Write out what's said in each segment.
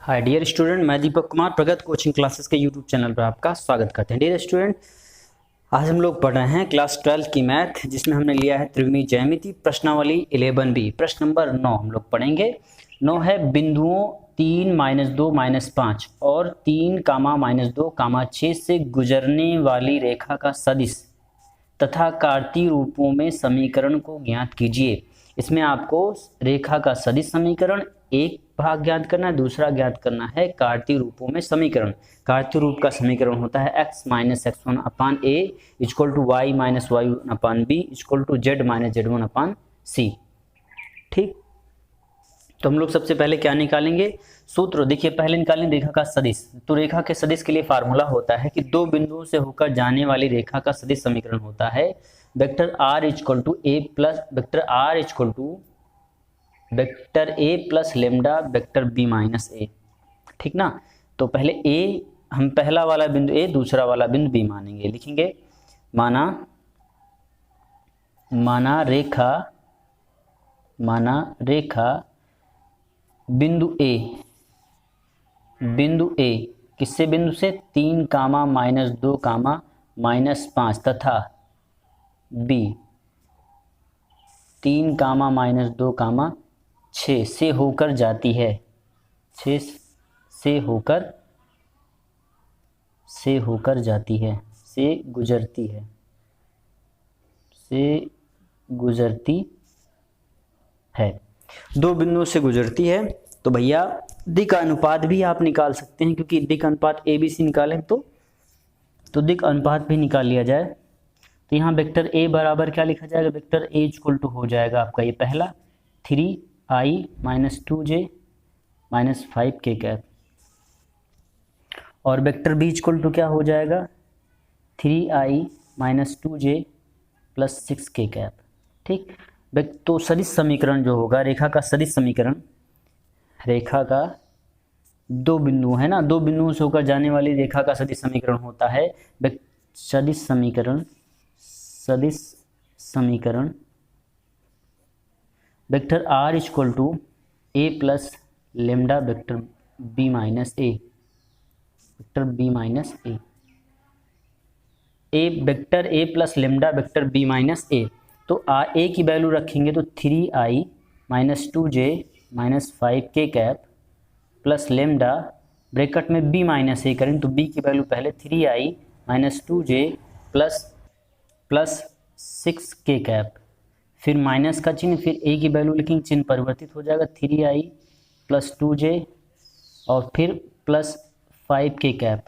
Hi dear student, मैं दीपक कुमार प्रगत coaching classes के यूट्यूब चैनल पर आपका स्वागत करते हैं। डियर स्टूडेंट, आज हम लोग पढ़ रहे हैं क्लास 12 की मैथ, जिसमें हमने लिया है त्रिकोणीय ज्यामिति प्रश्नावली 11B। प्रश्न नंबर 9 हम लोग पढ़ेंगे। 9 है बिंदुओं 3, -2, -5 और 3, -2, 6 से गुजरने वाली रेखा का सदिश तथा कार्तीय रूपों में समीकरण को ज्ञात कीजिए। इसमें आपको रेखा का सदिश समीकरण एक भाग ज्ञात करना है, दूसरा ज्ञात करना है कार्तीय रूपों में समीकरण। कार्तीय रूप का समीकरण होता है x - x1 upon a equal to y - y1 upon b equal to z - z1 upon c। ठीक, तो हम लोग सबसे पहले क्या निकालेंगे? सूत्र देखिए, पहले निकालेंगे रेखा का सदिश। तो रेखा के सदिश के लिए फार्मूला होता है कि दो बिंदुओं से होकर जाने वाली रेखा का सदिश समीकरण होता है vector r equal to a plus vector a plus lambda vector b minus a। ठीक ना? तो पहले a, हम पहला वाला बिंदु a, दूसरा वाला बिंदु b मानेंगे। लिखेंगे माना रेखा बिंदु a किससे बिंदु से 3, -2, -5 तथा b 3, -2, 6 से होकर जाती है, 6 से होकर जाती है, से गुजरती है, दो बिंदुओं से गुजरती है। तो भैया दिक् अनुपात भी आप निकाल सकते हैं, क्योंकि दिक् अनुपात ए बी सी निकालें तो दिक् अनुपात भी निकाल लिया जाए। तो यहाँ वेक्टर ए बराबर क्या लिखा जाएगा? वेक्टर ए इक्वल टू हो जाएगा आपका ये पहला 3i - 2j - 5k कैप, और वेक्टर बी इक्वल टू क्या हो जाएगा? 3i - 2j + 6k cap. ठीक, तो सदिश समीकरण जो होगा, रेखा का सदिश समीकरण, रेखा का दो बिंदु है ना, दो बिंदुओं से होकर जाने वाली रेखा का सदिश समीकरण होता है सदिश समीकरण vector r equal to a plus lambda vector b minus a, vector b minus a, vector a plus lambda vector b minus a। तो a की वैल्यू रखेंगे तो 3i - 2j - 5k cap plus lambda bracket में b minus a करें तो b की value पहले 3i - 2j plus 6k cap, फिर माइनस का चिन्ह, फिर a की वैल्यू लिखेंगे, चिन्ह परिवर्तित हो जाएगा 3i + 2j और फिर प्लस 5k कैप।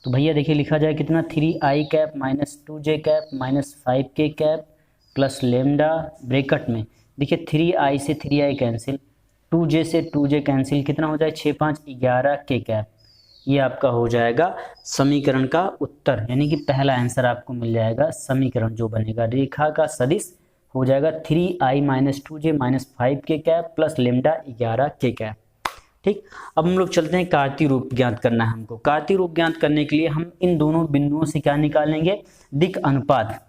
तो भैया देखिए लिखा जाए कितना, 3i cap - 2j cap - 5k cap plus lambda bracket में, देखिए 3i से 3i कैंसिल, 2j से 2j कैंसिल, कितना हो जाए 6, 5, 11k कैप। ये आपका हो जाएगा समीकरण का उत्तर, यानी कि पहला आंसर आपको मिल जाएगा। समीकरण जो बनेगा रेखा का सदिश हो जाएगा 3i - 2j - 5k cap plus lambda 11k cap. ठीक, अब हम लोग चलते हैं कार्तीय रूप ज्ञात करना है हमको। कार्तीय रूप ज्ञात करने के लिए हम इन दोनों बिंदुओं से क्या निकालेंगे? दिक् अनुपात।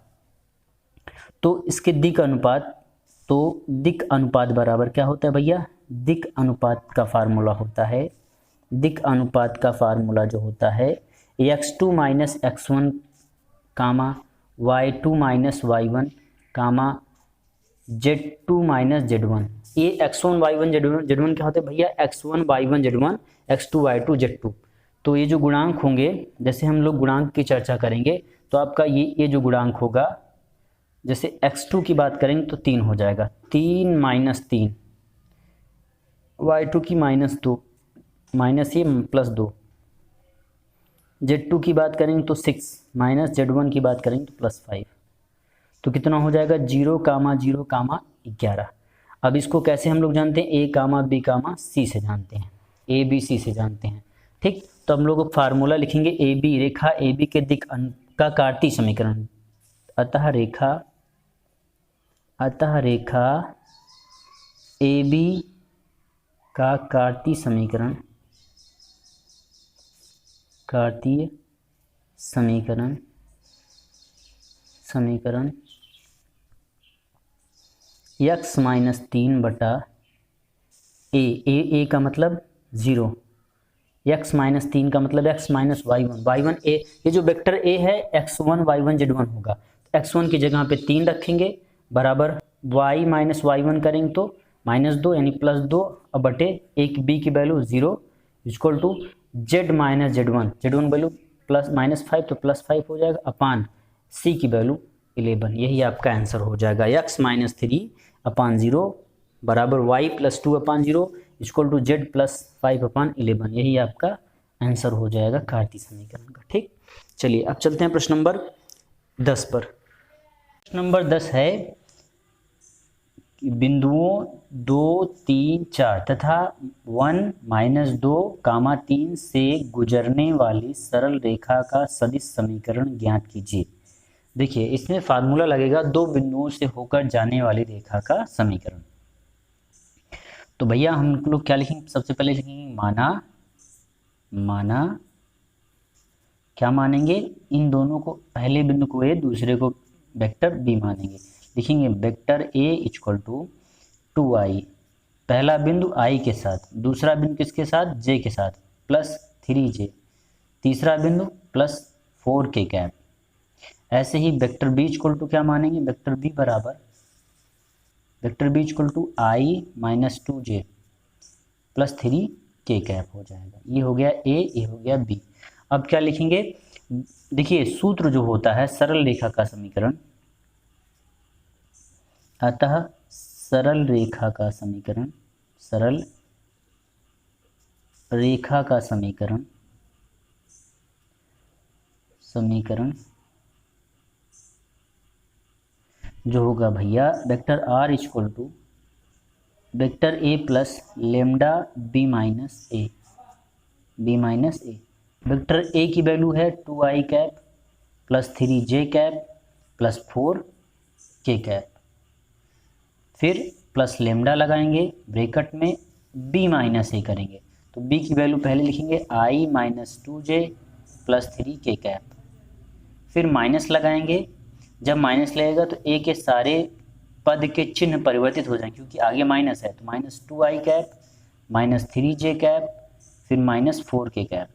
तो इसके दिक् अनुपात बराबर क्या होता है भैया? दिक् अनुपात का फार्मूला होता है, दिक् अनुपात का फार्मूला जो होता है x2 - x1, y2 - y1, z2 - z1। ये x1 y1 z1 क्या होते हैं भैया? x1 y1 z1, x2 y2 z2। तो ये जो गुणांक होंगे, जैसे हम लोग गुणांक की चर्चा करेंगे तो आपका ये जो गुणांक होगा, जैसे x2 की बात करेंगे तो 3 हो जाएगा, 3 - 3, y2 की -2 माइनस ये +2, z2 की बात करेंगे तो 6 माइनस z1 की बात करेंगे तो +5। तो कितना हो जाएगा? 0, 0, 11। अब इसको कैसे हम लोग जानते हैं? a, b, c से जानते हैं, a b c से जानते हैं। ठीक, तो हम लोग फार्मूला लिखेंगे A B, Rekha A B के दिक् का कार्तीय समीकरण। अतः रेखा ए बी का कार्तीय समीकरण x - 3 बटा a का मतलब 0, x माइनस 3 का मतलब x माइनस y1 ए, ये जो वेक्टर ए है x1 y1 z1 होगा। x1 की जगह पे 3 रखेंगे बराबर y माइनस वाई करेंगे तो -2 यानी +2 अब बटे एक b की value 0 equal to z minus z1 value -5 तो +5 हो जाएगा अपान c की वैल्यू 11। यही आपका आंसर हो जाएगा x माइनस 3/0 बराबर y plus 2/0 equal to z plus 5/11। यही आपका आंसर हो जाएगा कार्तीय समीकरण का। ठीक, चलिए अब चलते हैं प्रश्न नंबर 10 पर। प्रश्न नंबर 10 है बिंदुओं 2, 3, 4 तथा 1, -2, 3 से गुजरने वाली सरल रेखा का सदिश समीकरण ज्ञात कीजिए। देखिए इसमें फार्मूला लगेगा दो बिंदुओं से होकर जाने वाली रेखा का समीकरण। तो भैया हम लोग क्या लिखेंगे, सबसे पहले लिखेंगे माना क्या मानेंगे, इन दोनों को, पहले बिंदु को ए दूसरे को वेक्टर बी मानेंगे। लिखेंगे vector A equal to 2i, पहला बिंदु i के साथ, दूसरा बिंदु किसके साथ, j के साथ, प्लस 3j, तीसरा बिंदु प्लस 4k कैप। ऐसे ही वेक्टर बी इक्वल टू क्या मानेंगे, वेक्टर बी बराबर vector B equal to i minus 2j plus 3k cap हो जाएगा। ये हो गया ए, ये हो गया बी। अब क्या लिखेंगे, देखिए सूत्र जो होता है सरल रेखा का समीकरण, अतः सरल रेखा का समीकरण, सरल रेखा का समीकरण जो होगा भैया vector R equal to vector A plus lambda B minus A, vector A की वैल्यू है 2i cap plus 3j cap plus 4k cap, फिर प्लस लेमडा लगाएंगे ब्रैकेट में b माइनस ए करेंगे, तो b की वैल्यू पहले लिखेंगे i minus 2j plus 3k cap, फिर माइनस लगाएंगे, जब माइनस लगेगा तो a के सारे पद के चिन्ह परिवर्तित हो जाएंगे क्योंकि आगे माइनस है, तो minus 2i cap minus 3j cap फिर माइनस 4k कैप।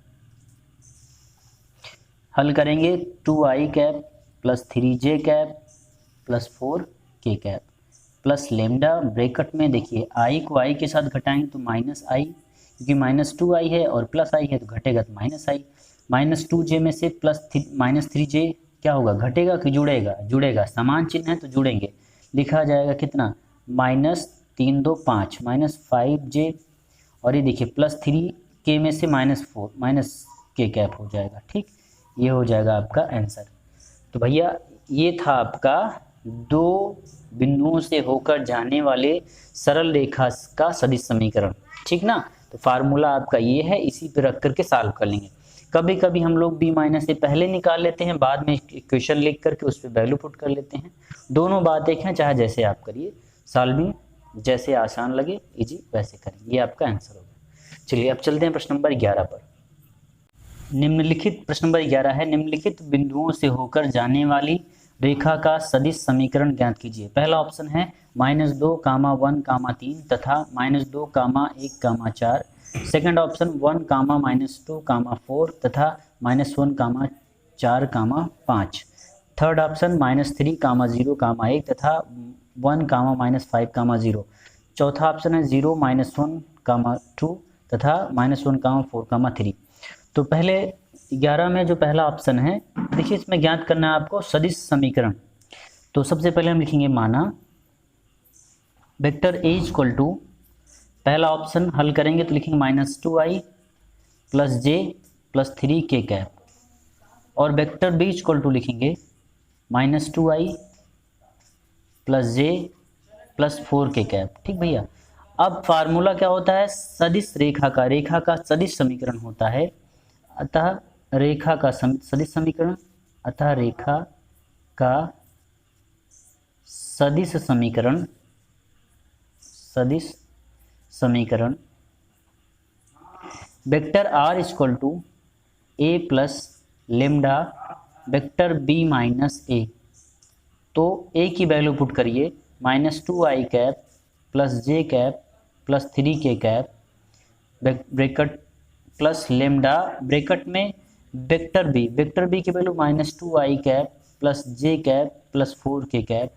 हल करेंगे 2i cap plus 3j cap plus 4k cap plus lambda bracket में, देखिए i को i के साथ घटाएंगे तो माइनस i, क्योंकि माइनस 2i है और प्लस i है तो घटेगा तो माइनस i, माइनस 2j में से प्लस माइनस 3j क्या होगा, घटेगा कि जुड़ेगा, समान चिन्ह है तो जुड़ेंगे, लिखा जाएगा कितना माइनस 3 2 5 माइनस 5j, और ये देखिए प्लस 3k में से माइनस 4 माइनस k कैप हो जाएगा। ठीक, ये हो जाएगा आपका आंसर। तो भैया ये था आपका दो बिंदुओं से होकर जाने वाले सरल रेखा का सदिश समीकरण। ठीक ना, तो फार्मूला आपका ये है, इसी पे रख करके सॉल्व कर लेंगे। कभी कभी हम लोग b माइनस ए पहले निकाल लेते हैं, बाद में इक्वेशन लिख करके उस पर वैल्यू पुट कर लेते हैं। दोनों बात एक हैं, चाहे जैसे आप करिए, सॉल्विंग जैसे आसान लगे इजी वैसे करें, ये आपका आंसर होगा। चलिए अब चलते हैं प्रश्न नंबर 11 पर। निम्नलिखित प्रश्न नंबर 11 है, निम्नलिखित बिंदुओं से होकर जाने वाली रेखा का सदिश समीकरण ज्ञात कीजिए। पहला ऑप्शन है -2, 1, 3 तथा -2, 1, 4। सेकंड ऑप्शन 1, -2, 4 तथा -1, 4, 5। थर्ड ऑप्शन -3, 0, 1 तथा 1, -5, 0। चौथा ऑप्शन है 0, -1, 2 तथा -1, 4, 3। तो पहले 11 में जो पहला ऑप्शन है, देखिए इसमें ज्ञात करना है आपको सदिश समीकरण। तो सबसे पहले हम लिखेंगे माना वेक्टर ए इक्वल टू, पहला ऑप्शन हल करेंगे तो लिखेंगे -2i plus j plus 3k cap, और वेक्टर बी इक्वल टू लिखेंगे -2i plus j plus 4k cap. ठीक भैया, अब फार्मूला क्या होता है, सदिश रेखा का सदिश समीकरण होता है, अतः रेखा का सदिश समीकरण, अतः रेखा का सदिश समीकरण vector r equal to A plus lambda vector B minus A. तो a की वैल्यू पुट करिए -2i cap plus j cap plus 3k cap bracket plus lambda bracket में वेक्टर बी की value -2i cap plus J cap plus 4k cap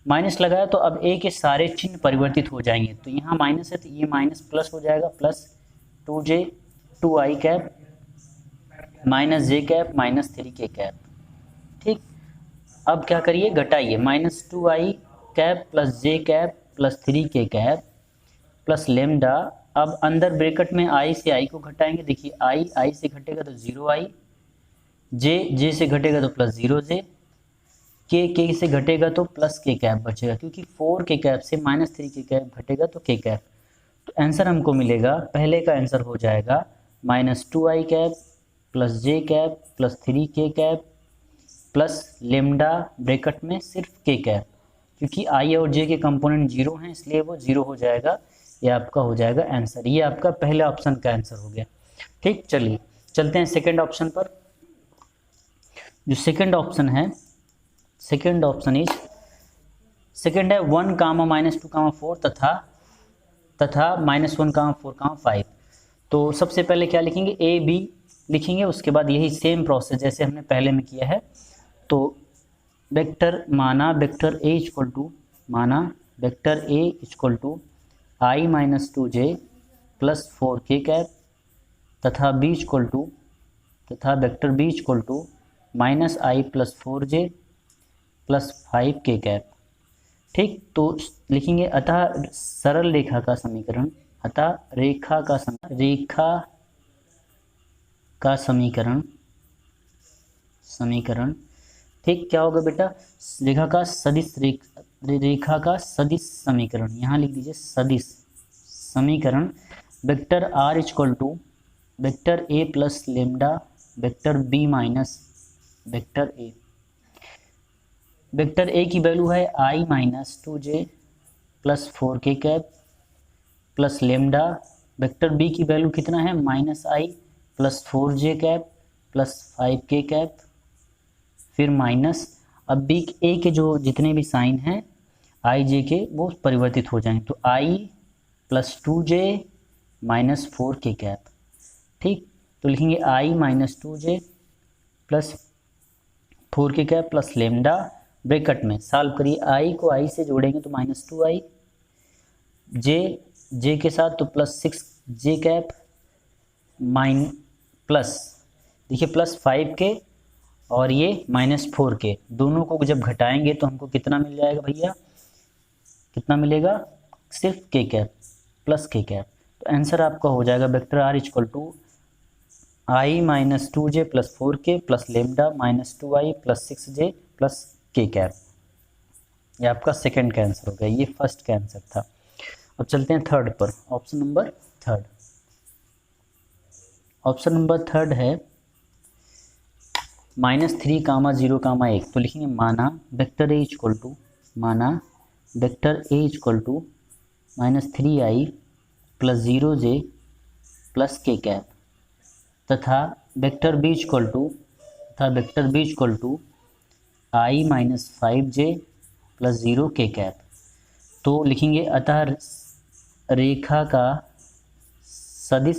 minus लगाया तो अब ए के सारे चिन्ह परिवर्तित हो जाएंगे। तो यहाँ माइनस है तो ये माइनस प्लस हो जाएगा, plus 2j 2i cap minus J cap minus 3k cap. ठीक, अब क्या करिए, घटाइए, -2i cap plus J cap plus 3k cap plus lambda. अब अंदर ब्रैकेट में i से i को घटाएंगे। देखिए i से घटेगा तो 0i, जे से घटेगा तो प्लस 0j, के से घटेगा तो प्लस k कैप बचेगा, क्योंकि 4k कैप से -3k कैप घटेगा तो k कैप। तो आंसर हमको मिलेगा, पहले का आंसर हो जाएगा -2i cap plus J cap plus 3k cap plus lambda bracket में सिर्फ k कैप, क्योंकि i और j के कंपोनेंट 0 हैं इसलिए वो 0 हो जाएगा। ये आपका हो जाएगा आंसर। ये आपका पहले ऑप्शन का आंसर हो गया। ठीक, चलिए चलते हैं सेकंड ऑप्शन पर। जो सेकंड ऑप्शन है, सेकंड ऑप्शन है 1, -2, 4 तथा -1, 4, 5। तो सबसे पहले क्या लिखेंगे, ए बी लिखेंगे, उसके बाद यही सेम प्रोसेस जैसे हमने पहले में किया है। तो वेक्टर माना vector A equal to i -2j plus 4k cap तथा vector B equal to -i plus 4j plus 5k cap. ठीक, तो लिखेंगे अतः सरल रेखा का समीकरण, समीकरण। ठीक, क्या होगा बेटा, रेखा का सदिश समीकरण। यहाँ लिख दीजिए सदिश समीकरण। Vector r equal to vector a plus lambda vector b minus vector a। Vector a की वैल्यू है i -2j plus 4k cap plus lambda. Vector b की वैल्यू कितना है, -i plus 4j cap plus 5k cap, फिर minus. अब b a के जो जितने भी साइन हैं i j के वो परिवर्तित हो जाएंगे, तो i plus 2j minus 4k cap. ठीक, तो लिखेंगे i -2j plus 4k cap plus lambda bracket में सॉल्व करिए। i को i से जोड़ेंगे तो -2i, j के साथ तो प्लस 6j कैप प्लस, देखिए प्लस 5k और ये -4k, दोनों को जब घटाएंगे तो हमको कितना मिल जाएगा भैया, कितना मिलेगा, सिर्फ k cap plus k cap. तो आंसर आपका हो जाएगा vector r equal to i -2j plus 4k plus lambda -2i plus 6j plus k cap. ये आपका सेकंड का आंसर हो गया, ये फर्स्ट का आंसर था। अब चलते हैं थर्ड पर, option number third. Option number third है -3, 0, 1। तो लिखेंगे माना vector A equal to -3i plus 0j plus k cap तथा vector B equal to i -5j plus 0k cap. तो लिखेंगे अतः रेखा का सदिश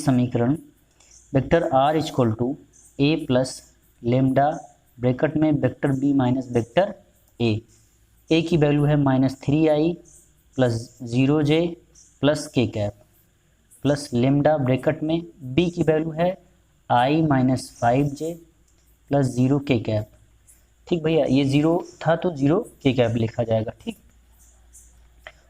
समीकरण vector r equal to a plus lambda bracket में vector b minus vector a। a की वैल्यू है -3i plus 0j plus k cap plus lambda bracket में b की वैल्यू है i -5j plus 0k cap. ठीक भैया, ये 0 था तो 0k कैप लिखा जाएगा। ठीक,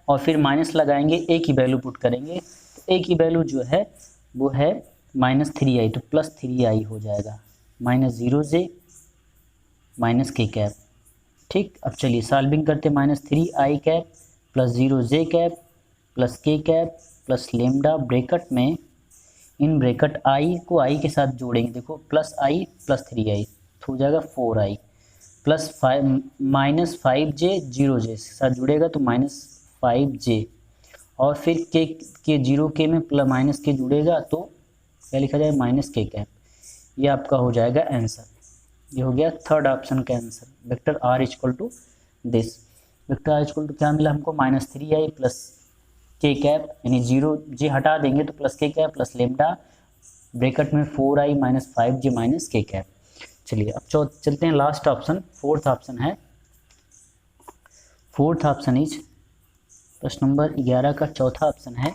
और फिर माइनस लगाएंगे, a की वैल्यू पुट करेंगे तो a की वैल्यू जो है वो है -3i, तो प्लस 3i हो जाएगा, -0j माइनस k कैप। ठीक, अब चलिए सॉल्विंग करते, -3i cap plus 0j cap plus k cap plus lambda bracket में, इन ब्रैकेट i को i के साथ जोड़ेंगे, देखो प्लस i प्लस 3i तो हो जाएगा 4i प्लस 5j 0j के साथ जुड़ेगा तो -5j, और फिर के 0k में प्लस माइनस के जुड़ेगा तो क्या लिखा जाए, -k कैप। ये आपका हो जाएगा आंसर। ये हो गया थर्ड ऑप्शन का answer, vector R equal to this. Vector R equal to क्या मिला हमको, -3i प्लस के कैप, यानी 0 जे हटा देंगे तो प्लस के कैप प्लस लेमडा ब्रैकेट में 4i माइनस 5j माइनस के कैप। चलिए अब चलते हैं लास्ट ऑप्शन, फोर्थ ऑप्शन है। फोर्थ ऑप्शन इज प्रश्न नंबर 11 का चौथा ऑप्शन है।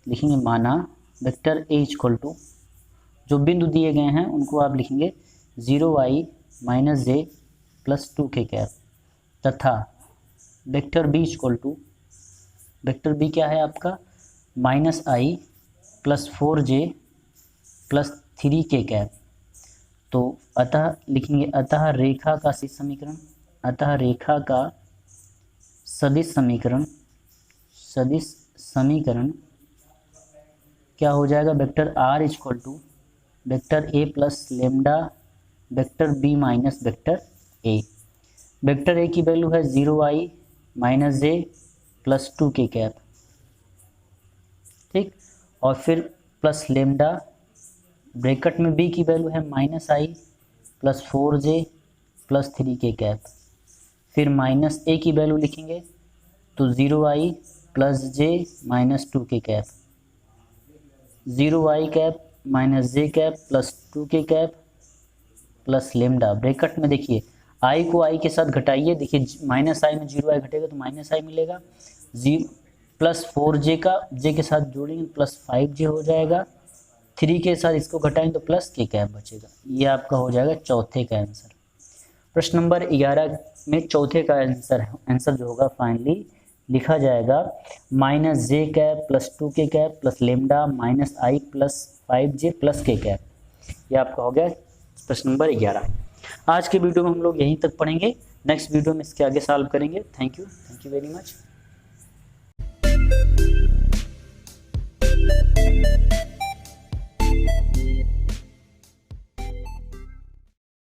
लिखेंगे माना वेक्टर ए इक्वल टू, जो बिंदु दिए गए हैं उनको आप लिखेंगे 0i माइनस जे प्लस 2 के कैप, तथा vector B equal to, vector B क्या है आपका -i प्लस 4j प्लस 3 के कैप। तो अतः लिखेंगे अतः रेखा का सदिश समीकरण, अतः रेखा का सदिश समीकरण क्या हो जाएगा, vector R equal to vector A plus lambda vector B minus vector A. Vector A की वैल्यू है 0i माइनस जे प्लस 2 के कैप, ठीक, और फिर प्लस लेमडा ब्रैकेट में बी की वैल्यू है -i प्लस 4j प्लस 3 के कैप, फिर माइनस ए की वैल्यू लिखेंगे तो 0i प्लस जे minus 2 K cap, 0i cap minus J cap plus 2 K cap plus lambda bracket में, देखिए i को i के साथ घटाइए, देखिए -i में 0i घटेगा तो -i मिलेगा, प्लस 4j का j के साथ जोड़ेंगे प्लस 5j हो जाएगा, 3 के साथ इसको घटाएंगे तो प्लस के कैप बचेगा। ये आपका हो जाएगा चौथे का आंसर। प्रश्न नंबर 11 में चौथे का आंसर जो होगा फाइनली लिखा जाएगा -j cap plus 2 K cap plus lambda -i plus 5j plus के कैप। ये आपका हो गया प्रश्न नंबर 11। आज के वीडियो में हम लोग यहीं तक पढ़ेंगे, नेक्स्ट वीडियो में इसके आगे सॉल्व करेंगे। Thank you very much.